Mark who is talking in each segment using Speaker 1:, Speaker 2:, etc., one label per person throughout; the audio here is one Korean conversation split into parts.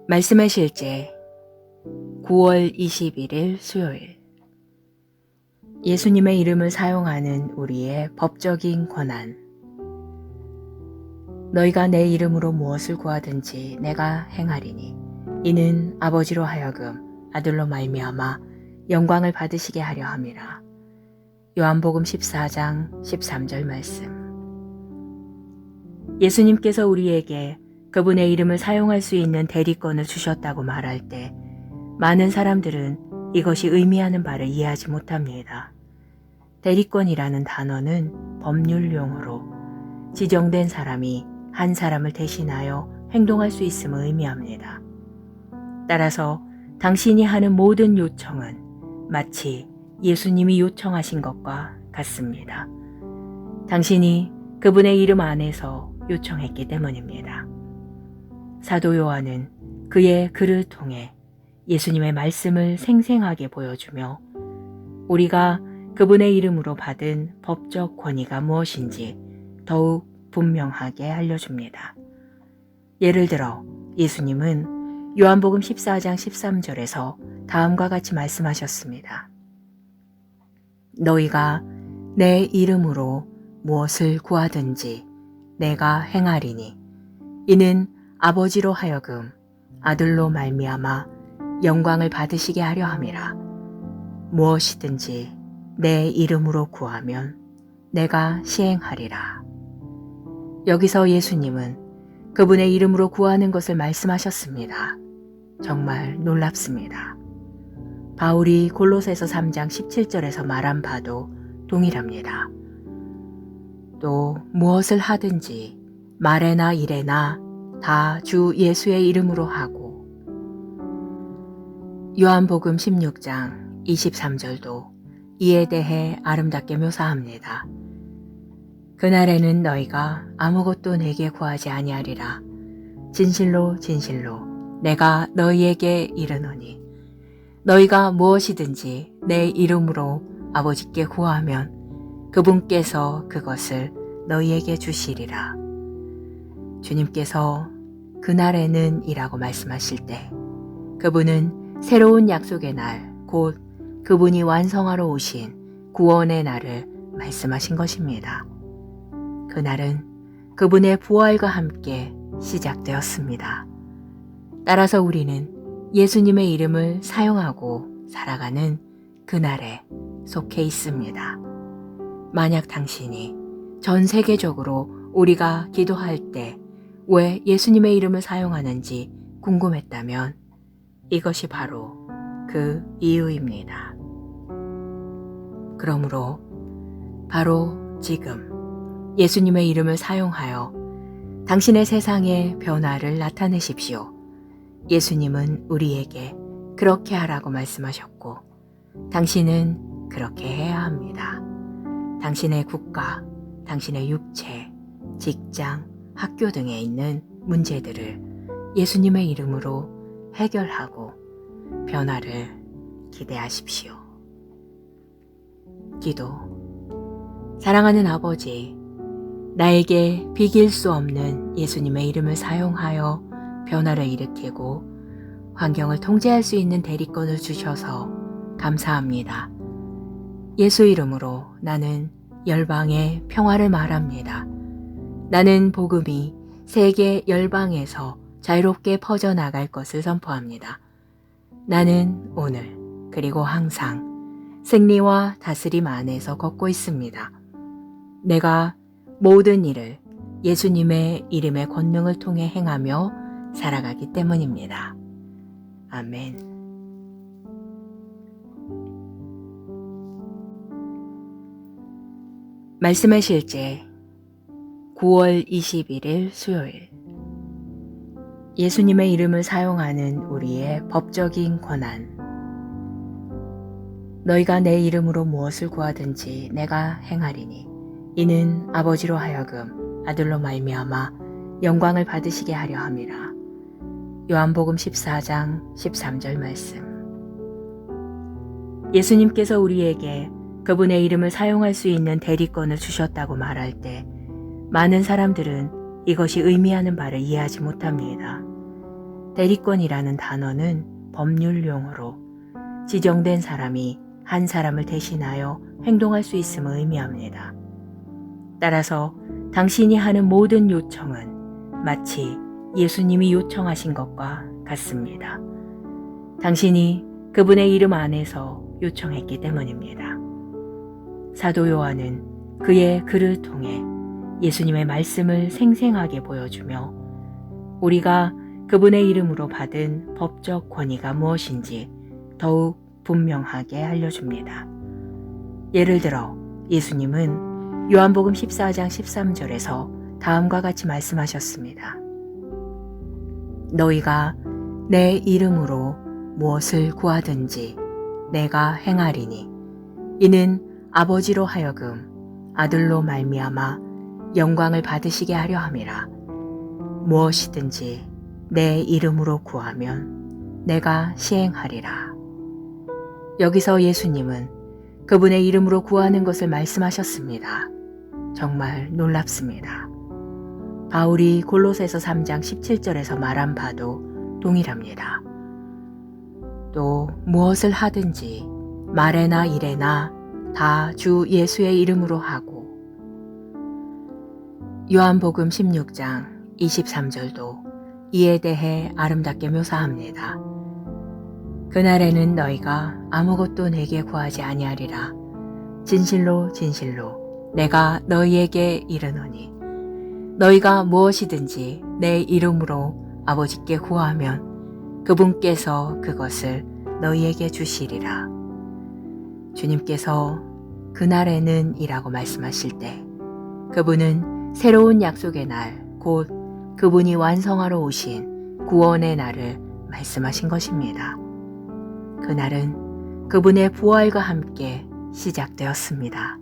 Speaker 1: 말씀의 실제 9월 21일 수요일. 예수님의 이름을 사용하는 우리의 법적인 권한. 너희가 내 이름으로 무엇을 구하든지 내가 행하리니 이는 아버지로 하여금 아들로 말미암아 영광을 받으시게 하려 함이라. 요한복음 14장 13절 말씀. 예수님께서 우리에게 그분의 이름을 사용할 수 있는 대리권을 주셨다고 말할 때 많은 사람들은 이것이 의미하는 바를 이해하지 못합니다. 대리권이라는 단어는 법률 용어로 지정된 사람이 한 사람을 대신하여 행동할 수 있음을 의미합니다. 따라서 당신이 하는 모든 요청은 마치 예수님이 요청하신 것과 같습니다. 당신이 그분의 이름 안에서 요청했기 때문입니다. 사도 요한은 그의 글을 통해 예수님의 말씀을 생생하게 보여주며 우리가 그분의 이름으로 받은 법적 권위가 무엇인지 더욱 분명하게 알려줍니다. 예를 들어 예수님은 요한복음 14장 13절에서 다음과 같이 말씀하셨습니다. 너희가 내 이름으로 무엇을 구하든지 내가 행하리니 이는 아버지로 하여금 아들로 말미암아 영광을 받으시게 하려 함이라. 무엇이든지 내 이름으로 구하면 내가 시행하리라. 여기서 예수님은 그분의 이름으로 구하는 것을 말씀하셨습니다. 정말 놀랍습니다. 바울이 골로새서 3장 17절에서 말한 바도 동일합니다. 또 무엇을 하든지 말에나 일에나 다 주 예수의 이름으로 하고. 요한복음 16장 23절도 이에 대해 아름답게 묘사합니다. 그날에는 너희가 아무것도 내게 구하지 아니하리라. 진실로 진실로 내가 너희에게 이르노니 너희가 무엇이든지 내 이름으로 아버지께 구하면 그분께서 그것을 너희에게 주시리라. 주님께서 그날에는 이라고 말씀하실 때 그분은 새로운 약속의 날, 곧 그분이 완성하러 오신 구원의 날을 말씀하신 것입니다. 그날은 그분의 부활과 함께 시작되었습니다. 따라서 우리는 예수님의 이름을 사용하고 살아가는 그날에 속해 있습니다. 만약 당신이 전 세계적으로 우리가 기도할 때 왜 예수님의 이름을 사용하는지 궁금했다면 이것이 바로 그 이유입니다. 그러므로 바로 지금 예수님의 이름을 사용하여 당신의 세상에 변화를 나타내십시오. 예수님은 우리에게 그렇게 하라고 말씀하셨고 당신은 그렇게 해야 합니다. 당신의 국가, 당신의 육체, 직장, 학교 등에 있는 문제들을 예수님의 이름으로 해결하고 변화를 기대하십시오. 기도. 사랑하는 아버지, 나에게 비길 수 없는 예수님의 이름을 사용하여 변화를 일으키고 환경을 통제할 수 있는 대리권을 주셔서 감사합니다. 예수 이름으로 나는 열방의 평화를 말합니다. 나는 복음이 세계 열방에서 자유롭게 퍼져나갈 것을 선포합니다. 나는 오늘 그리고 항상 승리와 다스림 안에서 걷고 있습니다. 내가 모든 일을 예수님의 이름의 권능을 통해 행하며 살아가기 때문입니다. 아멘. 말씀의 실제 9월 21일 수요일. 예수님의 이름을 사용하는 우리의 법적인 권한. 너희가 내 이름으로 무엇을 구하든지 내가 행하리니 이는 아버지로 하여금 아들로 말미암아 영광을 받으시게 하려 함이라. 요한복음 14장 13절 말씀. 예수님께서 우리에게 그분의 이름을 사용할 수 있는 대리권을 주셨다고 말할 때 많은 사람들은 이것이 의미하는 바를 이해하지 못합니다. 대리권이라는 단어는 법률 용어로 지정된 사람이 한 사람을 대신하여 행동할 수 있음을 의미합니다. 따라서 당신이 하는 모든 요청은 마치 예수님이 요청하신 것과 같습니다. 당신이 그분의 이름 안에서 요청했기 때문입니다. 사도 요한은 그의 글을 통해 예수님의 말씀을 생생하게 보여주며 우리가 그분의 이름으로 받은 법적 권위가 무엇인지 더욱 분명하게 알려줍니다. 예를 들어 예수님은 요한복음 14장 13절에서 다음과 같이 말씀하셨습니다. 너희가 내 이름으로 무엇을 구하든지 내가 행하리니 이는 아버지로 하여금 아들로 말미암아 영광을 받으시게 하려 함이라. 무엇이든지 내 이름으로 구하면 내가 시행하리라. 여기서 예수님은 그분의 이름으로 구하는 것을 말씀하셨습니다. 정말 놀랍습니다. 바울이 골로새서 3장 17절에서 말한 바도 동일합니다. 또 무엇을 하든지 말에나 일에나 다 주 예수의 이름으로 하고 요한복음 16장 23절도 이에 대해 아름답게 묘사합니다. 그날에는 너희가 아무것도 내게 구하지 아니하리라. 진실로 진실로 내가 너희에게 이르노니 너희가 무엇이든지 내 이름으로 아버지께 구하면 그분께서 그것을 너희에게 주시리라. 주님께서 그날에는 이라고 말씀하실 때 그분은 새로운 약속의 날, 곧 그분이 완성하러 오신 구원의 날을 말씀하신 것입니다. 그날은 그분의 부활과 함께 시작되었습니다.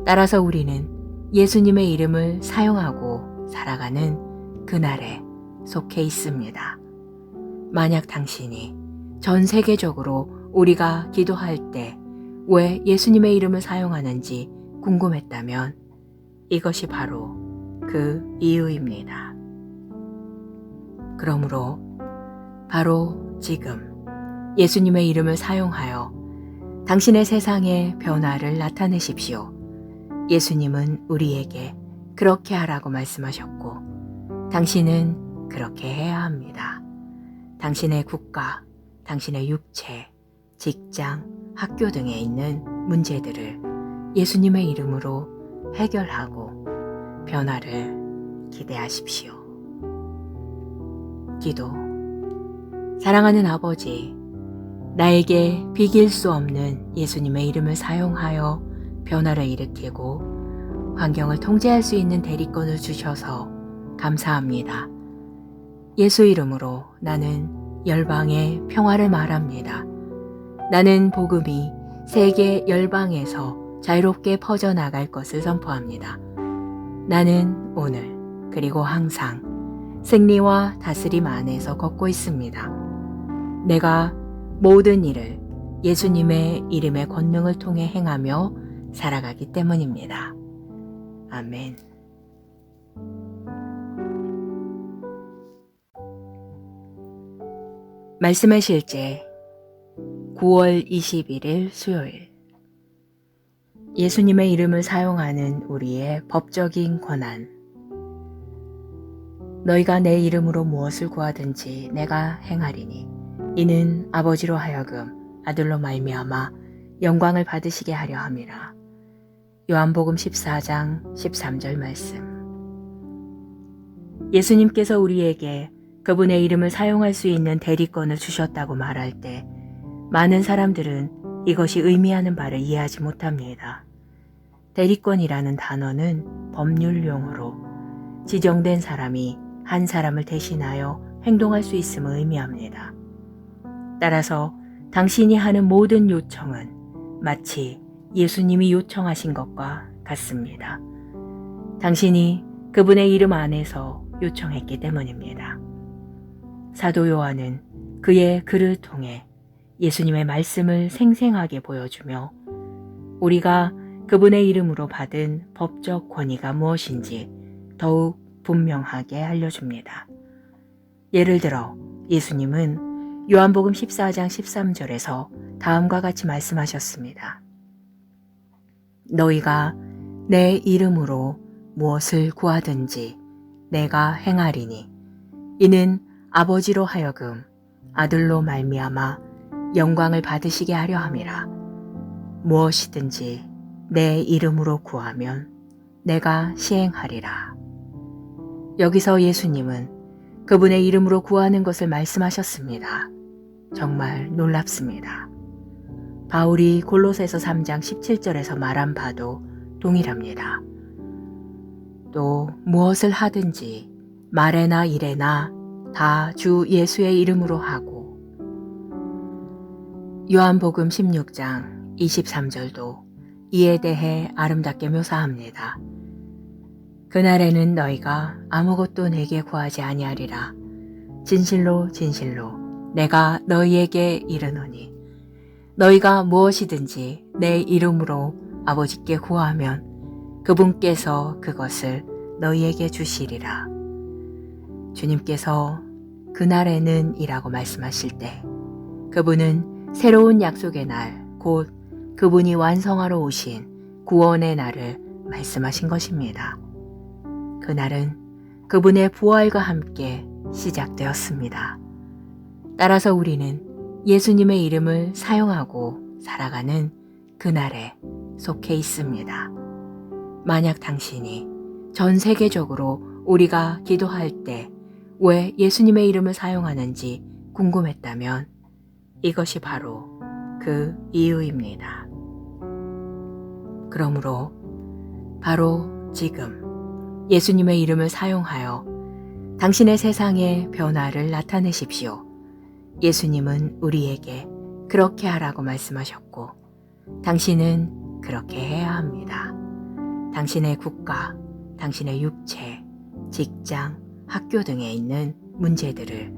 Speaker 1: 따라서 우리는 예수님의 이름을 사용하고 살아가는 그날에 속해 있습니다. 만약 당신이 전 세계적으로 우리가 기도할 때 왜 예수님의 이름을 사용하는지 궁금했다면 이것이 바로 그 이유입니다. 그러므로 바로 지금 예수님의 이름을 사용하여 당신의 세상에 변화를 나타내십시오. 예수님은 우리에게 그렇게 하라고 말씀하셨고 당신은 그렇게 해야 합니다. 당신의 국가, 당신의 육체, 직장, 학교 등에 있는 문제들을 예수님의 이름으로 해결하고 변화를 기대하십시오. 기도. 사랑하는 아버지, 나에게 비길 수 없는 예수님의 이름을 사용하여 변화를 일으키고 환경을 통제할 수 있는 대리권을 주셔서 감사합니다. 예수 이름으로 나는 열방의 평화를 말합니다. 나는 복음이 세계 열방에서 자유롭게 퍼져나갈 것을 선포합니다. 나는 오늘 그리고 항상 승리와 다스림 안에서 걷고 있습니다. 내가 모든 일을 예수님의 이름의 권능을 통해 행하며 살아가기 때문입니다. 아멘. 말씀의 실제 9월 21일 수요일. 예수님의 이름을 사용하는 우리의 법적인 권한. 너희가 내 이름으로 무엇을 구하든지 내가 행하리니 이는 아버지로 하여금 아들로 말미암아 영광을 받으시게 하려 함이라. 요한복음 14장 13절 말씀. 예수님께서 우리에게 그분의 이름을 사용할 수 있는 대리권을 주셨다고 말할 때 많은 사람들은 이것이 의미하는 바를 이해하지 못합니다. 대리권이라는 단어는 법률 용어로 지정된 사람이 한 사람을 대신하여 행동할 수 있음을 의미합니다. 따라서 당신이 하는 모든 요청은 마치 예수님이 요청하신 것과 같습니다. 당신이 그분의 이름 안에서 요청했기 때문입니다. 사도 요한은 그의 글을 통해 예수님의 말씀을 생생하게 보여주며 우리가 그분의 이름으로 받은 법적 권위가 무엇인지 더욱 분명하게 알려줍니다. 예를 들어 예수님은 요한복음 14장 13절에서 다음과 같이 말씀하셨습니다. 너희가 내 이름으로 무엇을 구하든지 내가 행하리니 이는 아버지로 하여금 아들로 말미암아 영광을 받으시게 하려 함이라. 무엇이든지 내 이름으로 구하면 내가 시행하리라. 여기서 예수님은 그분의 이름으로 구하는 것을 말씀하셨습니다. 정말 놀랍습니다. 바울이 골로새서 3장 17절에서 말한 바도 동일합니다. 또 무엇을 하든지 말에나 일에나 다 주 예수의 이름으로 하고, 요한복음 16장 23절도 이에 대해 아름답게 묘사합니다. 그날에는 너희가 아무것도 내게 구하지 아니하리라. 진실로 진실로 내가 너희에게 이르노니 너희가 무엇이든지 내 이름으로 아버지께 구하면 그분께서 그것을 너희에게 주시리라. 주님께서 그날에는 이라고 말씀하실 때 그분은 새로운 약속의 날, 곧 그분이 완성하러 오신 구원의 날을 말씀하신 것입니다. 그날은 그분의 부활과 함께 시작되었습니다. 따라서 우리는 예수님의 이름을 사용하고 살아가는 그날에 속해 있습니다. 만약 당신이 전 세계적으로 우리가 기도할 때 왜 예수님의 이름을 사용하는지 궁금했다면 이것이 바로 그 이유입니다. 그러므로 바로 지금 예수님의 이름을 사용하여 당신의 세상에 변화를 나타내십시오. 예수님은 우리에게 그렇게 하라고 말씀하셨고 당신은 그렇게 해야 합니다. 당신의 국가, 당신의 육체, 직장, 학교 등에 있는 문제들을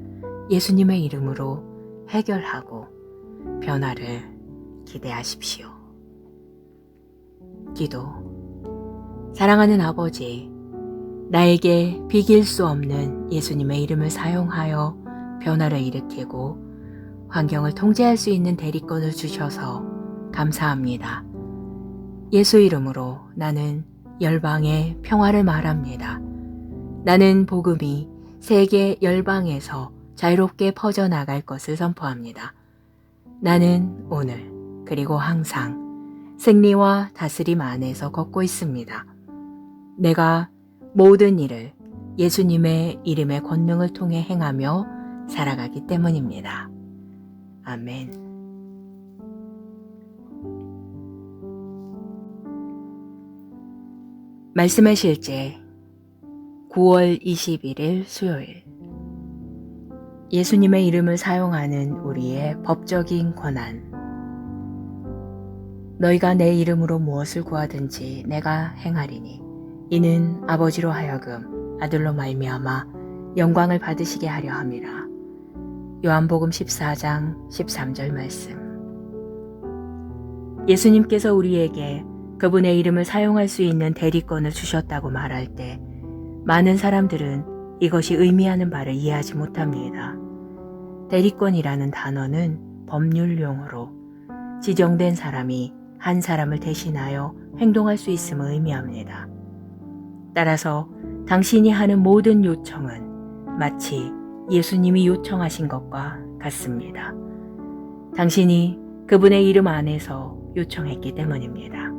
Speaker 1: 예수님의 이름으로 해결하고 변화를 기대하십시오. 기도. 사랑하는 아버지, 나에게 비길 수 없는 예수님의 이름을 사용하여 변화를 일으키고 환경을 통제할 수 있는 대리권을 주셔서 감사합니다. 예수 이름으로 나는 열방의 평화를 말합니다. 나는 복음이 세계 열방에서 자유롭게 퍼져나갈 것을 선포합니다. 나는 오늘 그리고 항상 승리와 다스림 안에서 걷고 있습니다. 내가 모든 일을 예수님의 이름의 권능을 통해 행하며 살아가기 때문입니다. 아멘. 말씀의 실제 9월 21일 수요일. 예수님의 이름을 사용하는 우리의 법적인 권한. 너희가 내 이름으로 무엇을 구하든지 내가 행하리니 이는 아버지로 하여금 아들로 말미암아 영광을 받으시게 하려 함이라. 요한복음 14장 13절 말씀. 예수님께서 우리에게 그분의 이름을 사용할 수 있는 대리권을 주셨다고 말할 때 많은 사람들은 이것이 의미하는 바를 이해하지 못합니다. 대리권이라는 단어는 법률 용어로 지정된 사람이 한 사람을 대신하여 행동할 수 있음을 의미합니다. 따라서 당신이 하는 모든 요청은 마치 예수님이 요청하신 것과 같습니다. 당신이 그분의 이름 안에서 요청했기 때문입니다.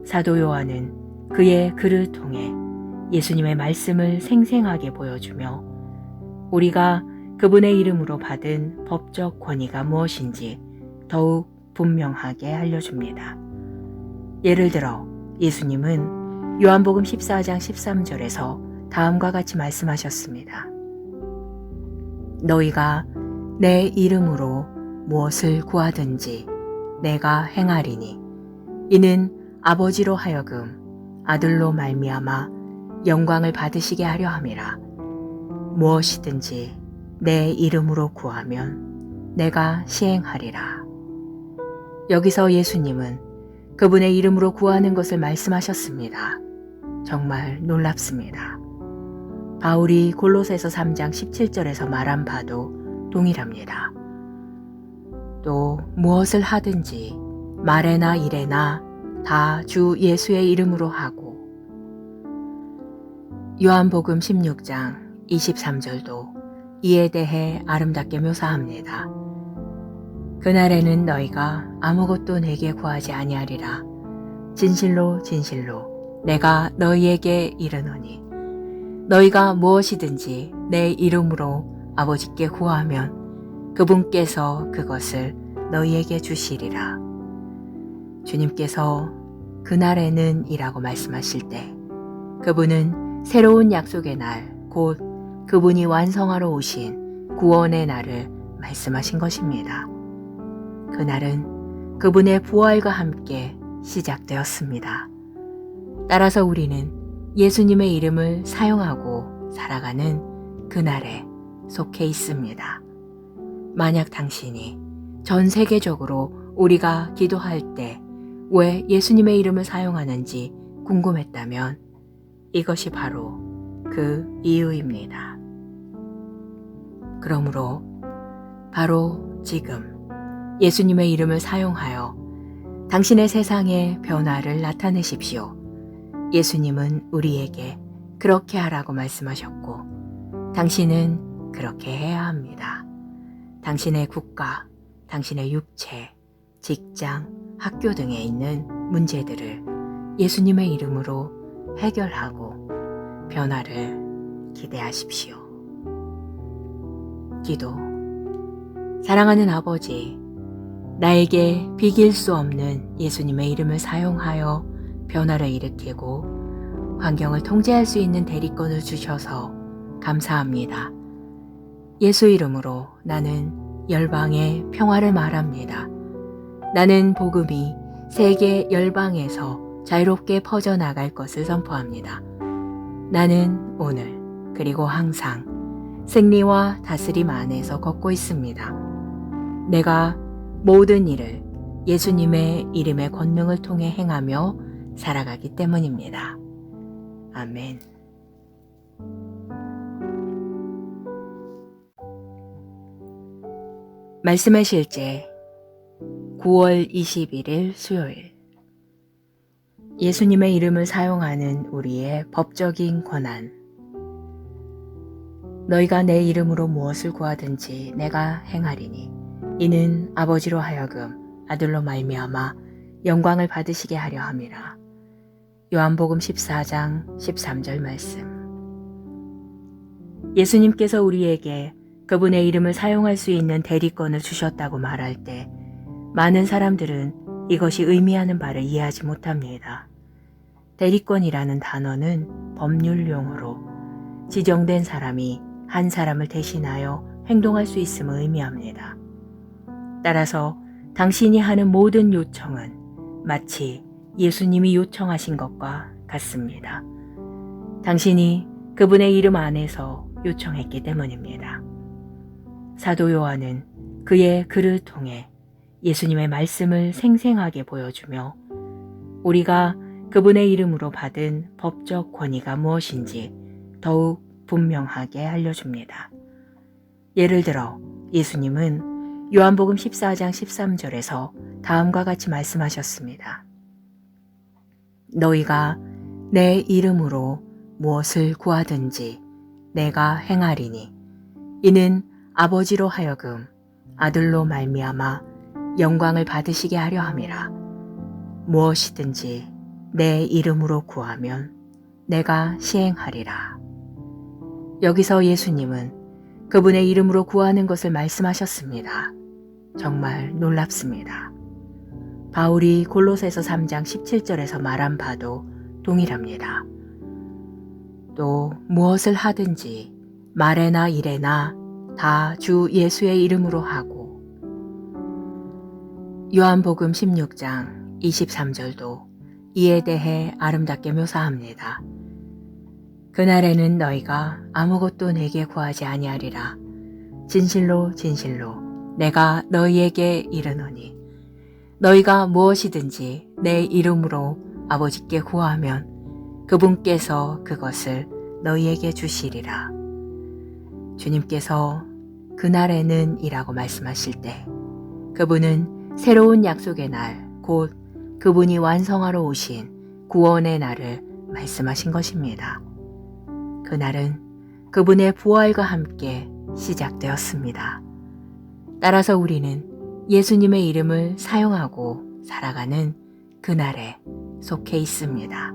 Speaker 1: 사도 요한은 그의 글을 통해 예수님의 말씀을 생생하게 보여주며 우리가 그분의 이름으로 받은 법적 권위가 무엇인지 더욱 분명하게 알려줍니다. 예를 들어 예수님은 요한복음 14장 13절에서 다음과 같이 말씀하셨습니다. 너희가 내 이름으로 무엇을 구하든지 내가 행하리니 이는 아버지로 하여금 아들로 말미암아 영광을 받으시게 하려 함이라. 무엇이든지 내 이름으로 구하면 내가 시행하리라. 여기서 예수님은 그분의 이름으로 구하는 것을 말씀하셨습니다. 정말 놀랍습니다. 바울이 골로새서 3장 17절에서 말한 바도 동일합니다. 또 무엇을 하든지 말에나 일에나 다 주 예수의 이름으로 하고. 요한복음 16장 23절도 이에 대해 아름답게 묘사합니다. 그날에는 너희가 아무것도 내게 구하지 아니하리라. 진실로 진실로 내가 너희에게 이르노니 너희가 무엇이든지 내 이름으로 아버지께 구하면 그분께서 그것을 너희에게 주시리라. 주님께서 그날에는 이라고 말씀하실 때 그분은 새로운 약속의 날, 곧 그분이 완성하러 오신 구원의 날을 말씀하신 것입니다. 그날은 그분의 부활과 함께 시작되었습니다. 따라서 우리는 예수님의 이름을 사용하고 살아가는 그날에 속해 있습니다. 만약 당신이 전 세계적으로 우리가 기도할 때 왜 예수님의 이름을 사용하는지 궁금했다면 이것이 바로 그 이유입니다. 그러므로 바로 지금 예수님의 이름을 사용하여 당신의 세상에 변화를 나타내십시오. 예수님은 우리에게 그렇게 하라고 말씀하셨고 당신은 그렇게 해야 합니다. 당신의 국가, 당신의 육체, 직장, 학교 등에 있는 문제들을 예수님의 이름으로 해결하고 변화를 기대하십시오. 기도. 사랑하는 아버지, 나에게 비길 수 없는 예수님의 이름을 사용하여 변화를 일으키고 환경을 통제할 수 있는 대리권을 주셔서 감사합니다. 예수 이름으로 나는 열방의 평화를 말합니다. 나는 복음이 세계 열방에서 자유롭게 퍼져나갈 것을 선포합니다. 나는 오늘 그리고 항상 승리와 다스림 안에서 걷고 있습니다. 내가 모든 일을 예수님의 이름의 권능을 통해 행하며 살아가기 때문입니다. 아멘. 말씀의 실제 9월 21일 수요일. 예수님의 이름을 사용하는 우리의 법적인 권한. 너희가 내 이름으로 무엇을 구하든지 내가 행하리니 이는 아버지로 하여금 아들로 말미암아 영광을 받으시게 하려 함이라. 요한복음 14장 13절 말씀. 예수님께서 우리에게 그분의 이름을 사용할 수 있는 대리권을 주셨다고 말할 때 많은 사람들은 이것이 의미하는 바를 이해하지 못합니다. 대리권이라는 단어는 법률 용어로 지정된 사람이 한 사람을 대신하여 행동할 수 있음을 의미합니다. 따라서 당신이 하는 모든 요청은 마치 예수님이 요청하신 것과 같습니다. 당신이 그분의 이름 안에서 요청했기 때문입니다. 사도 요한은 그의 글을 통해 예수님의 말씀을 생생하게 보여주며 우리가 그분의 이름으로 받은 법적 권위가 무엇인지 더욱 분명하게 알려줍니다. 예를 들어 예수님은 요한복음 14장 13절에서 다음과 같이 말씀하셨습니다. 너희가 내 이름으로 무엇을 구하든지 내가 행하리니 이는 아버지로 하여금 아들로 말미암아 영광을 받으시게 하려 함이라. 무엇이든지 내 이름으로 구하면 내가 시행하리라. 여기서 예수님은 그분의 이름으로 구하는 것을 말씀하셨습니다. 정말 놀랍습니다. 바울이 골로새서 3장 17절에서 말한 바도 동일합니다. 또 무엇을 하든지 말에나 일에나 다 주 예수의 이름으로 하고. 요한복음 16장 23절도 이에 대해 아름답게 묘사합니다. 그날에는 너희가 아무것도 내게 구하지 아니하리라. 진실로 진실로 내가 너희에게 이르노니 너희가 무엇이든지 내 이름으로 아버지께 구하면 그분께서 그것을 너희에게 주시리라. 주님께서 그날에는 이라고 말씀하실 때 그분은 새로운 약속의 날, 곧 그분이 완성하러 오신 구원의 날을 말씀하신 것입니다. 그날은 그분의 부활과 함께 시작되었습니다. 따라서 우리는 예수님의 이름을 사용하고 살아가는 그날에 속해 있습니다.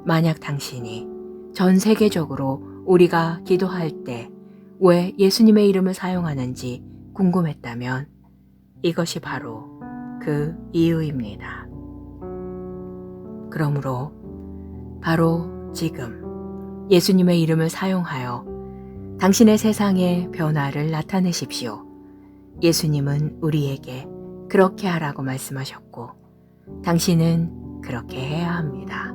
Speaker 1: 만약 당신이 전 세계적으로 우리가 기도할 때 왜 예수님의 이름을 사용하는지 궁금했다면 이것이 바로 그 이유입니다. 그러므로 바로 지금 예수님의 이름을 사용하여 당신의 세상에 변화를 나타내십시오. 예수님은 우리에게 그렇게 하라고 말씀하셨고 당신은 그렇게 해야 합니다.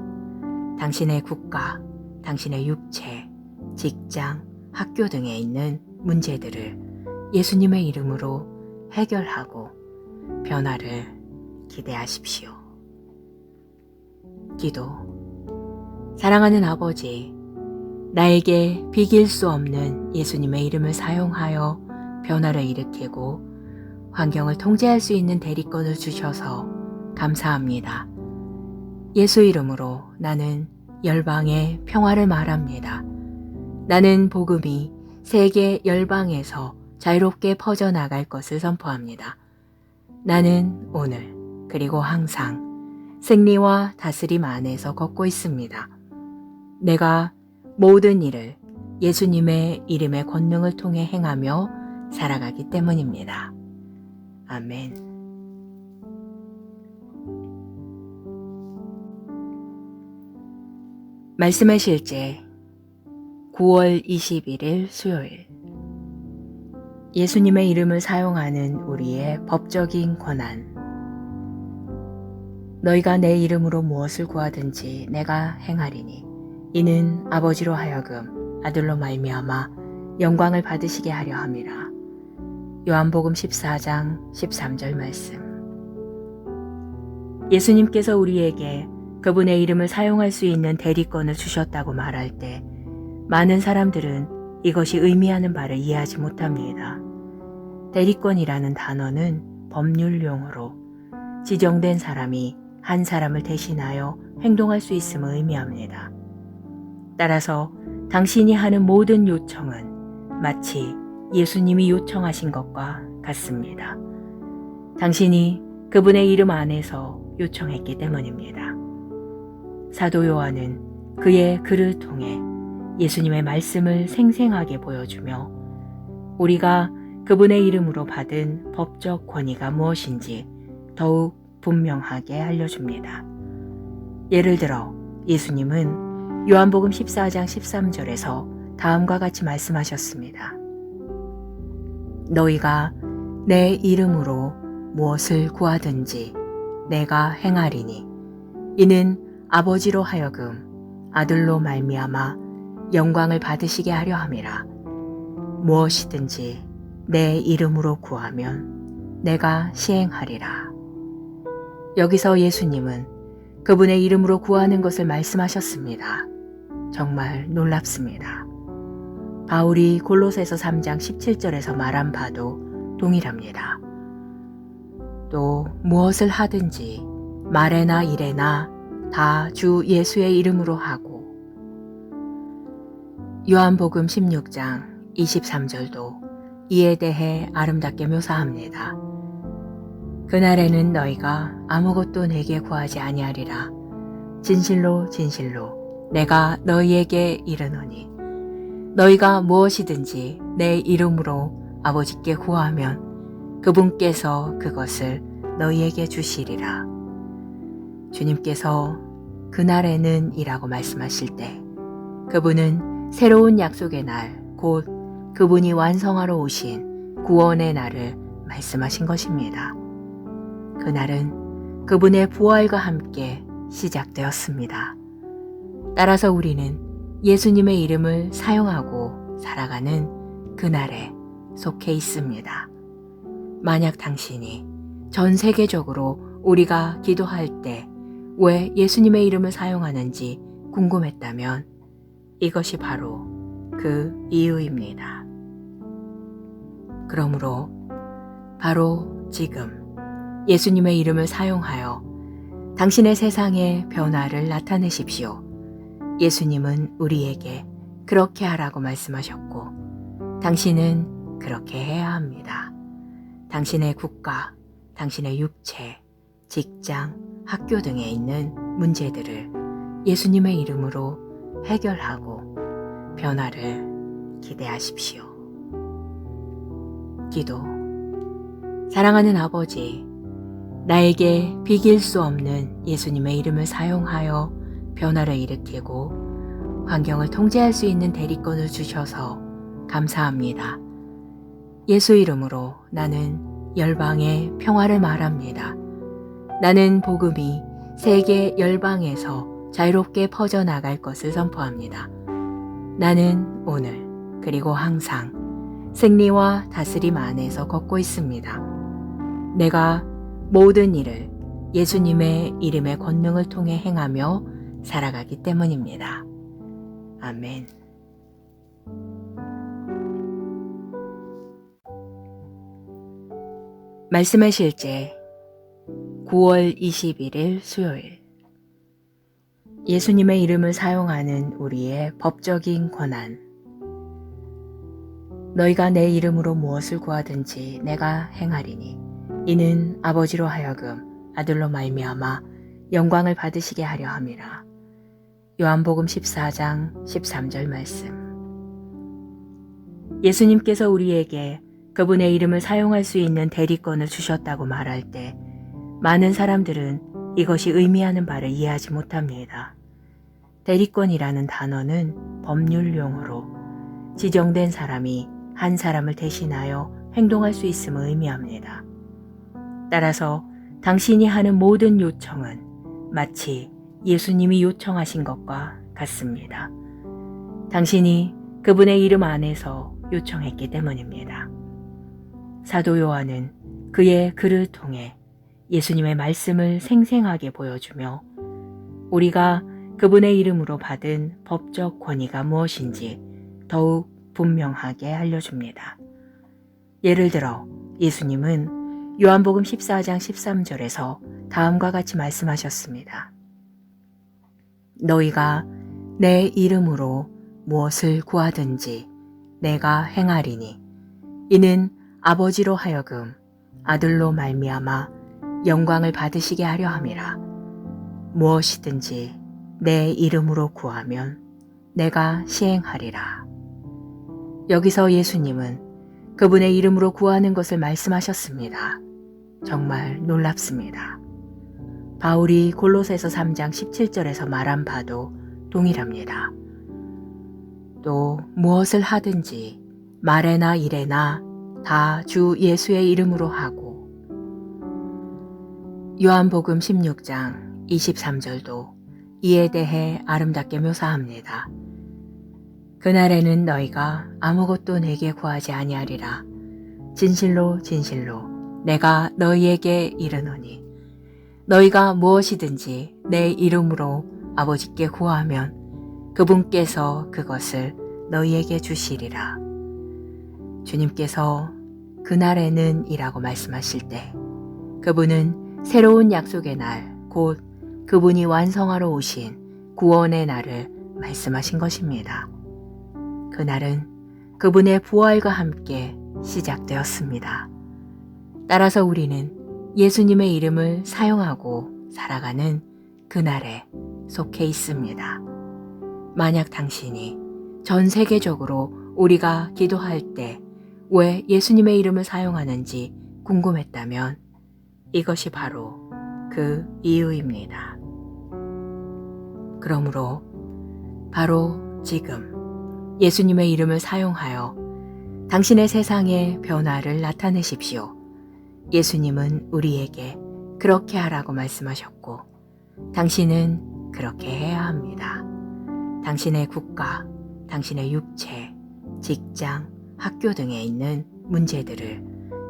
Speaker 1: 당신의 국가, 당신의 육체, 직장, 학교 등에 있는 문제들을 예수님의 이름으로 해결하고 변화를 기대하십시오. 기도. 사랑하는 아버지, 나에게 비길 수 없는 예수님의 이름을 사용하여 변화를 일으키고 환경을 통제할 수 있는 대리권을 주셔서 감사합니다. 예수 이름으로 나는 열방의 평화를 말합니다. 나는 복음이 세계 열방에서 자유롭게 퍼져나갈 것을 선포합니다. 나는 오늘 그리고 항상 승리와 다스림 안에서 걷고 있습니다. 내가 모든 일을 예수님의 이름의 권능을 통해 행하며 살아가기 때문입니다. 아멘. 말씀의 실제 9월 21일 수요일. 예수님의 이름을 사용하는 우리의 법적인 권한. 너희가 내 이름으로 무엇을 구하든지 내가 행하리니 이는 아버지로 하여금 아들로 말미암아 영광을 받으시게 하려 함이라. 요한복음 14장 13절 말씀. 예수님께서 우리에게 그분의 이름을 사용할 수 있는 대리권을 주셨다고 말할 때 많은 사람들은 이것이 의미하는 바를 이해하지 못합니다. 대리권이라는 단어는 법률 용어로 지정된 사람이 한 사람을 대신하여 행동할 수 있음을 의미합니다. 따라서 당신이 하는 모든 요청은 마치 예수님이 요청하신 것과 같습니다. 당신이 그분의 이름 안에서 요청했기 때문입니다. 사도 요한은 그의 글을 통해 예수님의 말씀을 생생하게 보여주며 우리가 그분의 이름으로 받은 법적 권위가 무엇인지 더욱 분명하게 알려줍니다. 예를 들어 예수님은 요한복음 14장 13절에서 다음과 같이 말씀하셨습니다. 너희가 내 이름으로 무엇을 구하든지 내가 행하리니 이는 아버지로 하여금 아들로 말미암아 영광을 받으시게 하려 함이라. 무엇이든지 내 이름으로 구하면 내가 시행하리라. 여기서 예수님은 그분의 이름으로 구하는 것을 말씀하셨습니다. 정말 놀랍습니다. 바울이 골로새서 3장 17절에서 말한 바도 동일합니다. 또 무엇을 하든지 말에나 일에나 다 주 예수의 이름으로 하고 요한복음 16장 23절도 이에 대해 아름답게 묘사합니다. 그날에는 너희가 아무것도 내게 구하지 아니하리라. 진실로 진실로 내가 너희에게 이르노니 너희가 무엇이든지 내 이름으로 아버지께 구하면 그분께서 그것을 너희에게 주시리라. 주님께서 그날에는 이라고 말씀하실 때 그분은 새로운 약속의 날, 곧 그분이 완성하러 오신 구원의 날을 말씀하신 것입니다. 그날은 그분의 부활과 함께 시작되었습니다. 따라서 우리는 예수님의 이름을 사용하고 살아가는 그날에 속해 있습니다. 만약 당신이 전 세계적으로 우리가 기도할 때 왜 예수님의 이름을 사용하는지 궁금했다면 이것이 바로 그 이유입니다. 그러므로 바로 지금 예수님의 이름을 사용하여 당신의 세상에 변화를 나타내십시오. 예수님은 우리에게 그렇게 하라고 말씀하셨고 당신은 그렇게 해야 합니다. 당신의 국가, 당신의 육체, 직장, 학교 등에 있는 문제들을 예수님의 이름으로 해결하고 변화를 기대하십시오. 기도. 사랑하는 아버지, 나에게 비길 수 없는 예수님의 이름을 사용하여 변화를 일으키고 환경을 통제할 수 있는 대리권을 주셔서 감사합니다. 예수 이름으로 나는 열방의 평화를 말합니다. 나는 복음이 세계 열방에서 자유롭게 퍼져나갈 것을 선포합니다. 나는 오늘 그리고 항상 승리와 다스림 안에서 걷고 있습니다. 내가 모든 일을 예수님의 이름의 권능을 통해 행하며 살아가기 때문입니다. 아멘. 말씀의 실제 9월 21일 수요일. 예수님의 이름을 사용하는 우리의 법적인 권한. 너희가 내 이름으로 무엇을 구하든지 내가 행하리니 이는 아버지로 하여금 아들로 말미암아 영광을 받으시게 하려 함이라. 요한복음 14장 13절 말씀. 예수님께서 우리에게 그분의 이름을 사용할 수 있는 대리권을 주셨다고 말할 때 많은 사람들은 이것이 의미하는 바를 이해하지 못합니다. 대리권이라는 단어는 법률 용어로 지정된 사람이 한 사람을 대신하여 행동할 수 있음을 의미합니다. 따라서 당신이 하는 모든 요청은 마치 예수님이 요청하신 것과 같습니다. 당신이 그분의 이름 안에서 요청했기 때문입니다. 사도 요한은 그의 글을 통해 예수님의 말씀을 생생하게 보여주며 우리가 그분의 이름으로 받은 법적 권위가 무엇인지 더욱 분명하게 알려줍니다. 예를 들어 예수님은 요한복음 14장 13절에서 다음과 같이 말씀하셨습니다. 너희가 내 이름으로 무엇을 구하든지 내가 행하리니 이는 아버지로 하여금 아들로 말미암아 영광을 받으시게 하려 함이라. 무엇이든지 내 이름으로 구하면 내가 시행하리라. 여기서 예수님은 그분의 이름으로 구하는 것을 말씀하셨습니다. 정말 놀랍습니다. 바울이 골로새서 3장 17절에서 말한 바도 동일합니다. 또 무엇을 하든지 말에나 일에나 다 주 예수의 이름으로 하고 요한복음 16장 23절도 이에 대해 아름답게 묘사합니다. 그날에는 너희가 아무것도 내게 구하지 아니하리라. 진실로 진실로 내가 너희에게 이르노니 너희가 무엇이든지 내 이름으로 아버지께 구하면 그분께서 그것을 너희에게 주시리라. 주님께서 그날에는 이라고 말씀하실 때 그분은 새로운 약속의 날, 곧 그분이 완성하러 오신 구원의 날을 말씀하신 것입니다. 그날은 그분의 부활과 함께 시작되었습니다. 따라서 우리는 예수님의 이름을 사용하고 살아가는 그날에 속해 있습니다. 만약 당신이 전 세계적으로 우리가 기도할 때 왜 예수님의 이름을 사용하는지 궁금했다면 이것이 바로 그 이유입니다. 그러므로 바로 지금 예수님의 이름을 사용하여 당신의 세상에 변화를 나타내십시오. 예수님은 우리에게 그렇게 하라고 말씀하셨고 당신은 그렇게 해야 합니다. 당신의 국가, 당신의 육체, 직장, 학교 등에 있는 문제들을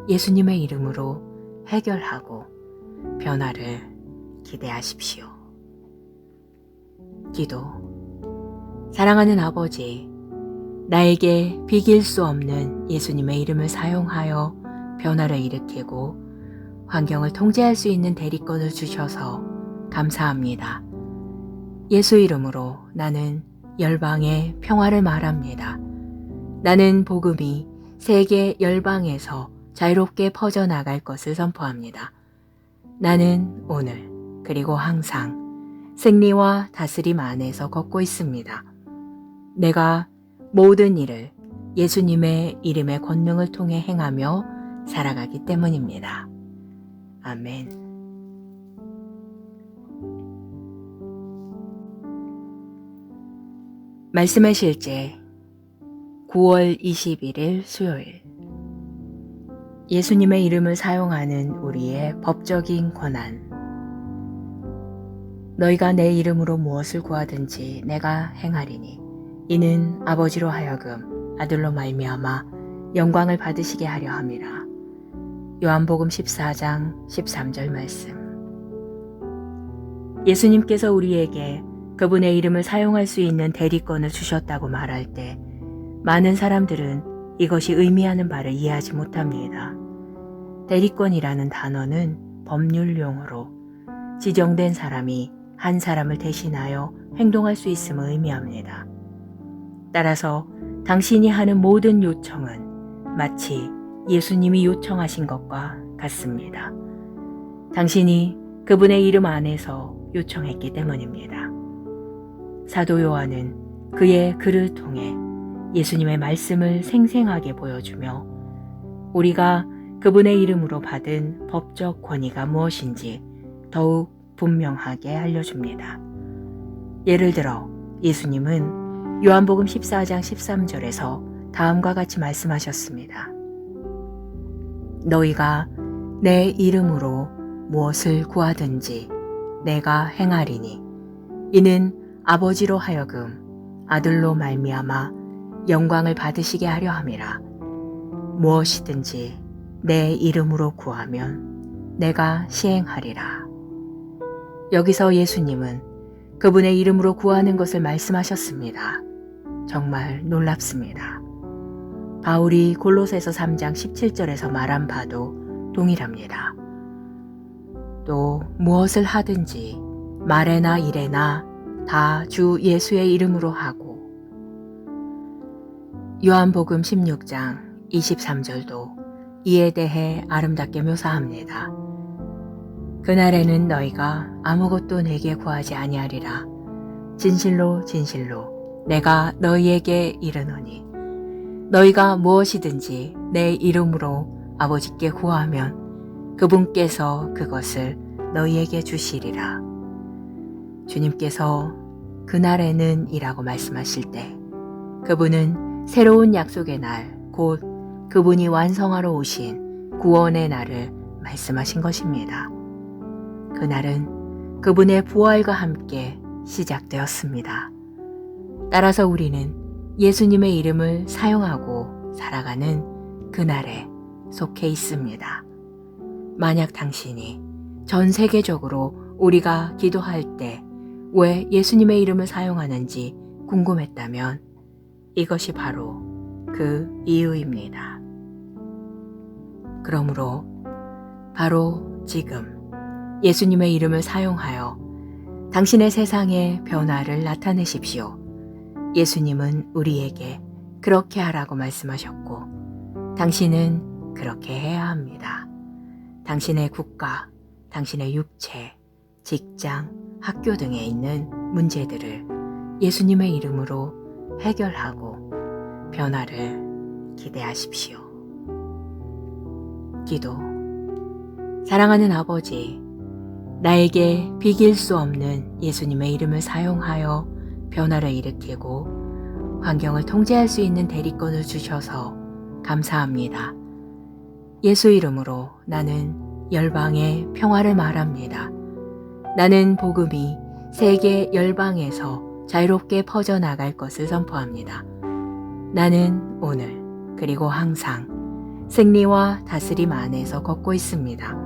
Speaker 1: 예수님의 이름으로 해결하고 변화를 기대하십시오. 기도. 사랑하는 아버지, 나에게 비길 수 없는 예수님의 이름을 사용하여 변화를 일으키고 환경을 통제할 수 있는 대리권을 주셔서 감사합니다. 예수 이름으로 나는 열방의 평화를 말합니다. 나는 복음이 세계 열방에서 자유롭게 퍼져나갈 것을 선포합니다. 나는 오늘 그리고 항상 승리와 다스림 안에서 걷고 있습니다. 내가 모든 일을 예수님의 이름의 권능을 통해 행하며 살아가기 때문입니다. 아멘. 말씀의 실제 9월 21일 수요일. 예수님의 이름을 사용하는 우리의 법적인 권한. 너희가 내 이름으로 무엇을 구하든지 내가 행하리니 이는 아버지로 하여금 아들로 말미암아 영광을 받으시게 하려 함이라. 요한복음 14장 13절 말씀. 예수님께서 우리에게 그분의 이름을 사용할 수 있는 대리권을 주셨다고 말할 때 많은 사람들은 이것이 의미하는 바를 이해하지 못합니다. 대리권이라는 단어는 법률 용어로 지정된 사람이 한 사람을 대신하여 행동할 수 있음을 의미합니다. 따라서 당신이 하는 모든 요청은 마치 예수님이 요청하신 것과 같습니다. 당신이 그분의 이름 안에서 요청했기 때문입니다. 사도 요한은 그의 글을 통해 예수님의 말씀을 생생하게 보여주며 우리가 그분의 이름으로 받은 법적 권위가 무엇인지 더욱 분명하게 알려줍니다. 예를 들어 예수님은 요한복음 14장 13절에서 다음과 같이 말씀하셨습니다. 너희가 내 이름으로 무엇을 구하든지 내가 행하리니 이는 아버지로 하여금 아들로 말미암아 영광을 받으시게 하려 함이라. 무엇이든지 내 이름으로 구하면 내가 시행하리라. 여기서 예수님은 그분의 이름으로 구하는 것을 말씀하셨습니다. 정말 놀랍습니다. 바울이 골로새서 3장 17절에서 말한 바도 동일합니다. 또 무엇을 하든지 말에나 일에나 다 주 예수의 이름으로 하고 요한복음 16장 23절도 이에 대해 아름답게 묘사합니다. 그날에는 너희가 아무것도 내게 구하지 아니하리라. 진실로 진실로 내가 너희에게 이르노니 너희가 무엇이든지 내 이름으로 아버지께 구하면 그분께서 그것을 너희에게 주시리라. 주님께서 그날에는 이라고 말씀하실 때 그분은 새로운 약속의 날, 곧 그분이 완성하러 오신 구원의 날을 말씀하신 것입니다. 그날은 그분의 부활과 함께 시작되었습니다. 따라서 우리는 예수님의 이름을 사용하고 살아가는 그날에 속해 있습니다. 만약 당신이 전 세계적으로 우리가 기도할 때 왜 예수님의 이름을 사용하는지 궁금했다면 이것이 바로 그 이유입니다. 그러므로 바로 지금 예수님의 이름을 사용하여 당신의 세상에 변화를 나타내십시오. 예수님은 우리에게 그렇게 하라고 말씀하셨고 당신은 그렇게 해야 합니다. 당신의 국가, 당신의 육체, 직장, 학교 등에 있는 문제들을 예수님의 이름으로 해결하고 변화를 기대하십시오. 기도. 사랑하는 아버지, 나에게 비길 수 없는 예수님의 이름을 사용하여 변화를 일으키고 환경을 통제할 수 있는 대리권을 주셔서 감사합니다. 예수 이름으로 나는 열방의 평화를 말합니다. 나는 복음이 세계 열방에서 자유롭게 퍼져나갈 것을 선포합니다. 나는 오늘 그리고 항상 승리와 다스림 안에서 걷고 있습니다.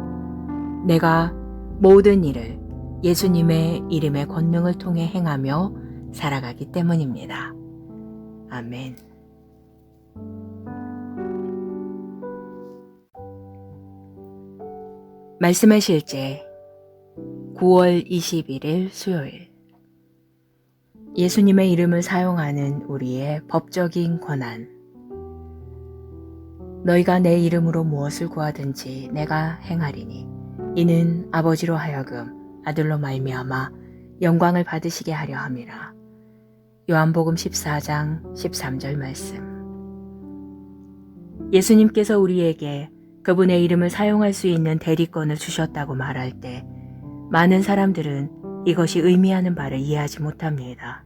Speaker 1: 내가 모든 일을 예수님의 이름의 권능을 통해 행하며 살아가기 때문입니다. 아멘. 말씀의 실제 9월 21일 수요일 예수님의 이름을 사용하는 우리의 법적인 권한 너희가 내 이름으로 무엇을 구하든지 내가 행하리니 이는 아버지로 하여금 아들로 말미암아 영광을 받으시게 하려 함이라. 요한복음 14장 13절 말씀. 예수님께서 우리에게 그분의 이름을 사용할 수 있는 대리권을 주셨다고 말할 때 많은 사람들은 이것이 의미하는 바를 이해하지 못합니다.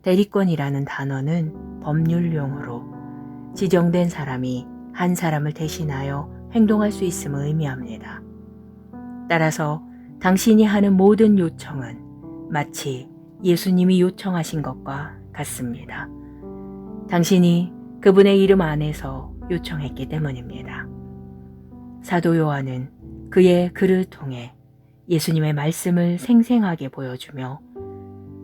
Speaker 1: 대리권이라는 단어는 법률 용어로 지정된 사람이 한 사람을 대신하여 행동할 수 있음을 의미합니다. 따라서 당신이 하는 모든 요청은 마치 예수님이 요청하신 것과 같습니다. 당신이 그분의 이름 안에서 요청했기 때문입니다. 사도 요한은 그의 글을 통해 예수님의 말씀을 생생하게 보여주며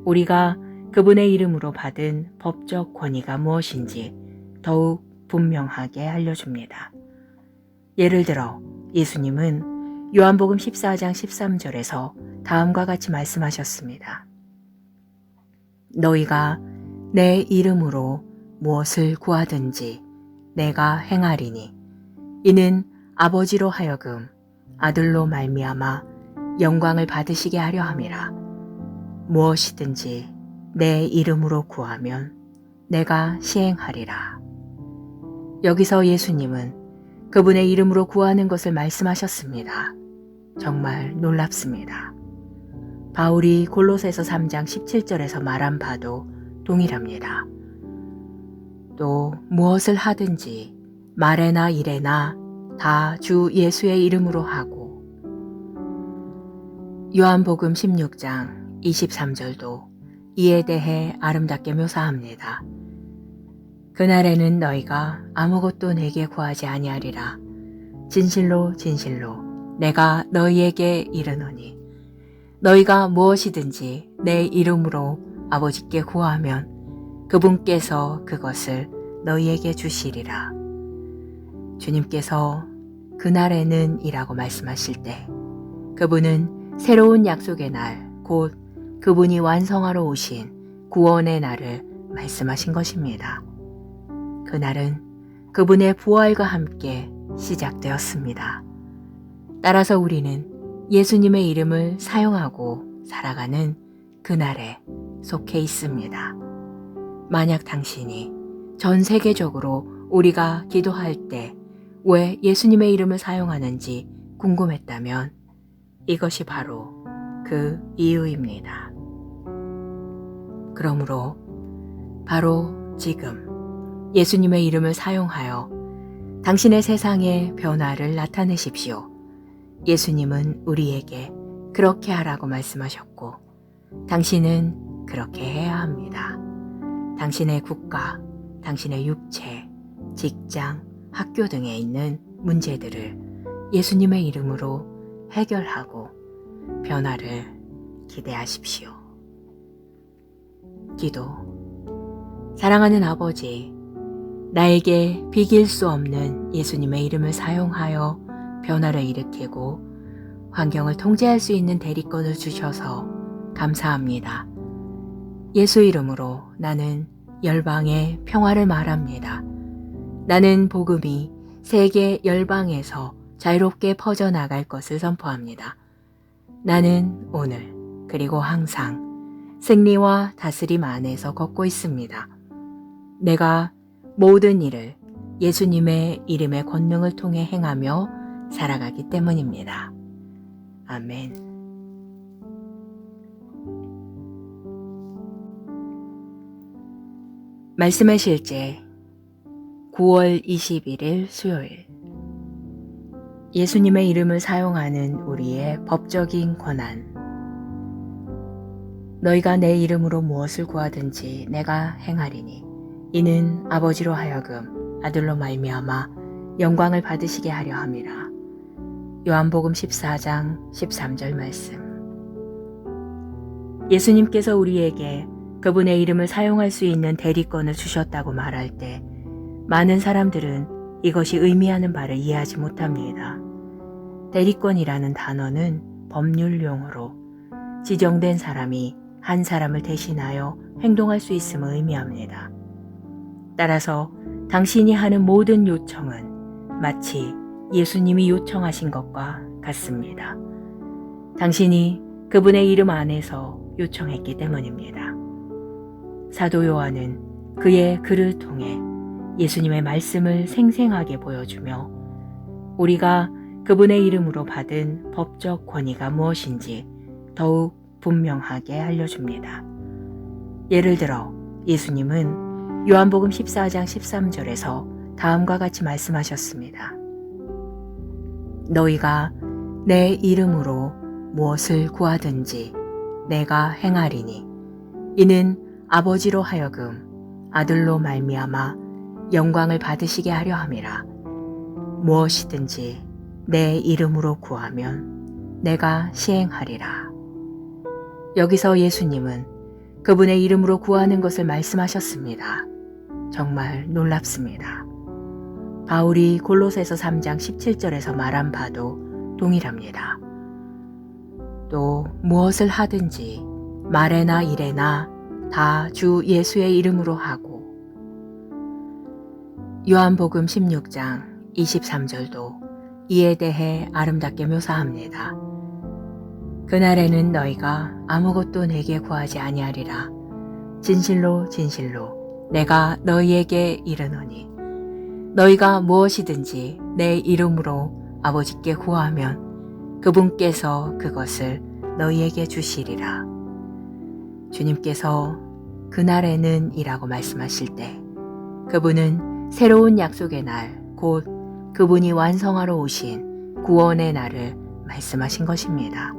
Speaker 1: 우리가 그분의 이름으로 받은 법적 권위가 무엇인지 더욱 분명하게 알려줍니다. 예를 들어 예수님은 요한복음 14장 13절에서 다음과 같이 말씀하셨습니다. 너희가 내 이름으로 무엇을 구하든지 내가 행하리니 이는 아버지로 하여금 아들로 말미암아 영광을 받으시게 하려 함이라. 무엇이든지 내 이름으로 구하면 내가 시행하리라. 여기서 예수님은 그분의 이름으로 구하는 것을 말씀하셨습니다. 정말 놀랍습니다. 바울이 골로새서 3장 17절에서 말한 바도 동일합니다. 또 무엇을 하든지 말에나 일에나 다 주 예수의 이름으로 하고 요한복음 16장 23절도 이에 대해 아름답게 묘사합니다. 그날에는 너희가 아무것도 내게 구하지 아니하리라. 진실로 진실로 내가 너희에게 이르노니 너희가 무엇이든지 내 이름으로 아버지께 구하면 그분께서 그것을 너희에게 주시리라. 주님께서 그날에는 이라고 말씀하실 때 그분은 새로운 약속의 날, 곧 그분이 완성하러 오신 구원의 날을 말씀하신 것입니다. 그날은 그분의 부활과 함께 시작되었습니다. 따라서 우리는 예수님의 이름을 사용하고 살아가는 그날에 속해 있습니다. 만약 당신이 전 세계적으로 우리가 기도할 때 왜 예수님의 이름을 사용하는지 궁금했다면 이것이 바로 그 이유입니다. 그러므로 바로 지금 예수님의 이름을 사용하여 당신의 세상에 변화를 나타내십시오. 예수님은 우리에게 그렇게 하라고 말씀하셨고 당신은 그렇게 해야 합니다. 당신의 국가, 당신의 육체, 직장, 학교 등에 있는 문제들을 예수님의 이름으로 해결하고 변화를 기대하십시오. 기도. 사랑하는 아버지, 나에게 비길 수 없는 예수님의 이름을 사용하여 변화를 일으키고 환경을 통제할 수 있는 대리권을 주셔서 감사합니다. 예수 이름으로 나는 열방의 평화를 말합니다. 나는 복음이 세계 열방에서 자유롭게 퍼져나갈 것을 선포합니다. 나는 오늘 그리고 항상 승리와 다스림 안에서 걷고 있습니다. 내가 모든 일을 예수님의 이름의 권능을 통해 행하며 살아가기 때문입니다. 아멘. 말씀의 실제 9월 21일 수요일 예수님의 이름을 사용하는 우리의 법적인 권한 너희가 내 이름으로 무엇을 구하든지 내가 행하리니 이는 아버지로 하여금 아들로 말미암아 영광을 받으시게 하려 함이라. 요한복음 14장 13절 말씀. 예수님께서 우리에게 그분의 이름을 사용할 수 있는 대리권을 주셨다고 말할 때 많은 사람들은 이것이 의미하는 바를 이해하지 못합니다. 대리권이라는 단어는 법률 용어로 지정된 사람이 한 사람을 대신하여 행동할 수 있음을 의미합니다. 따라서 당신이 하는 모든 요청은 마치 예수님이 요청하신 것과 같습니다. 당신이 그분의 이름 안에서 요청했기 때문입니다. 사도 요한은 그의 글을 통해 예수님의 말씀을 생생하게 보여주며 우리가 그분의 이름으로 받은 법적 권위가 무엇인지 더욱 분명하게 알려줍니다. 예를 들어 예수님은 요한복음 14장 13절에서 다음과 같이 말씀하셨습니다. 너희가 내 이름으로 무엇을 구하든지 내가 행하리니 이는 아버지로 하여금 아들로 말미암아 영광을 받으시게 하려 함이라. 무엇이든지 내 이름으로 구하면 내가 시행하리라. 여기서 예수님은 그분의 이름으로 구하는 것을 말씀하셨습니다. 정말 놀랍습니다. 바울이 골로새서 3장 17절에서 말한 바도 동일합니다. 또 무엇을 하든지 말에나 일에나 다 주 예수의 이름으로 하고 요한복음 16장 23절도 이에 대해 아름답게 묘사합니다. 그날에는 너희가 아무것도 내게 구하지 아니하리라. 진실로 진실로 내가 너희에게 이르노니 너희가 무엇이든지 내 이름으로 아버지께 구하면 그분께서 그것을 너희에게 주시리라. 주님께서 그날에는 이라고 말씀하실 때 그분은 새로운 약속의 날, 곧 그분이 완성하러 오신 구원의 날을 말씀하신 것입니다.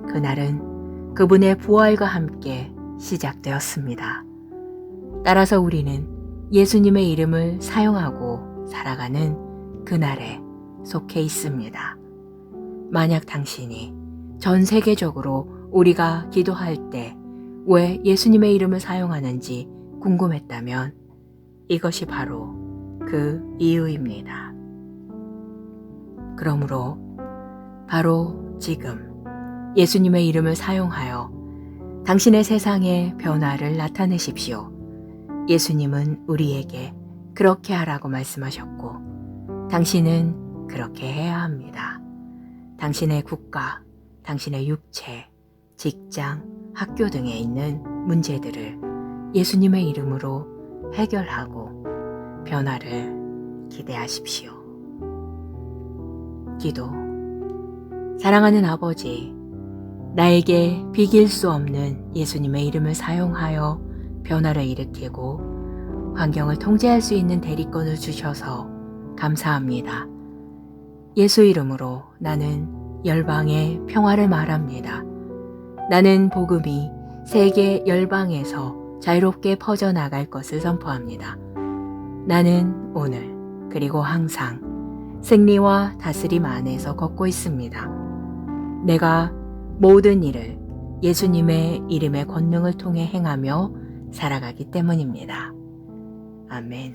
Speaker 1: 그날은 그분의 부활과 함께 시작되었습니다. 따라서 우리는 예수님의 이름을 사용하고 살아가는 그날에 속해 있습니다. 만약 당신이 전 세계적으로 우리가 기도할 때 왜 예수님의 이름을 사용하는지 궁금했다면 이것이 바로 그 이유입니다. 그러므로 바로 지금 예수님의 이름을 사용하여 당신의 세상에 변화를 나타내십시오. 예수님은 우리에게 그렇게 하라고 말씀하셨고 당신은 그렇게 해야 합니다. 당신의 국가, 당신의 육체, 직장, 학교 등에 있는 문제들을 예수님의 이름으로 해결하고 변화를 기대하십시오. 기도. 사랑하는 아버지, 나에게 비길 수 없는 예수님의 이름을 사용하여 변화를 일으키고 환경을 통제할 수 있는 대리권을 주셔서 감사합니다. 예수 이름으로 나는 열방의 평화를 말합니다. 나는 복음이 세계 열방에서 자유롭게 퍼져나갈 것을 선포합니다. 나는 오늘 그리고 항상 승리와 다스림 안에서 걷고 있습니다. 내가 모든 일을 예수님의 이름의 권능을 통해 행하며 살아가기 때문입니다. 아멘.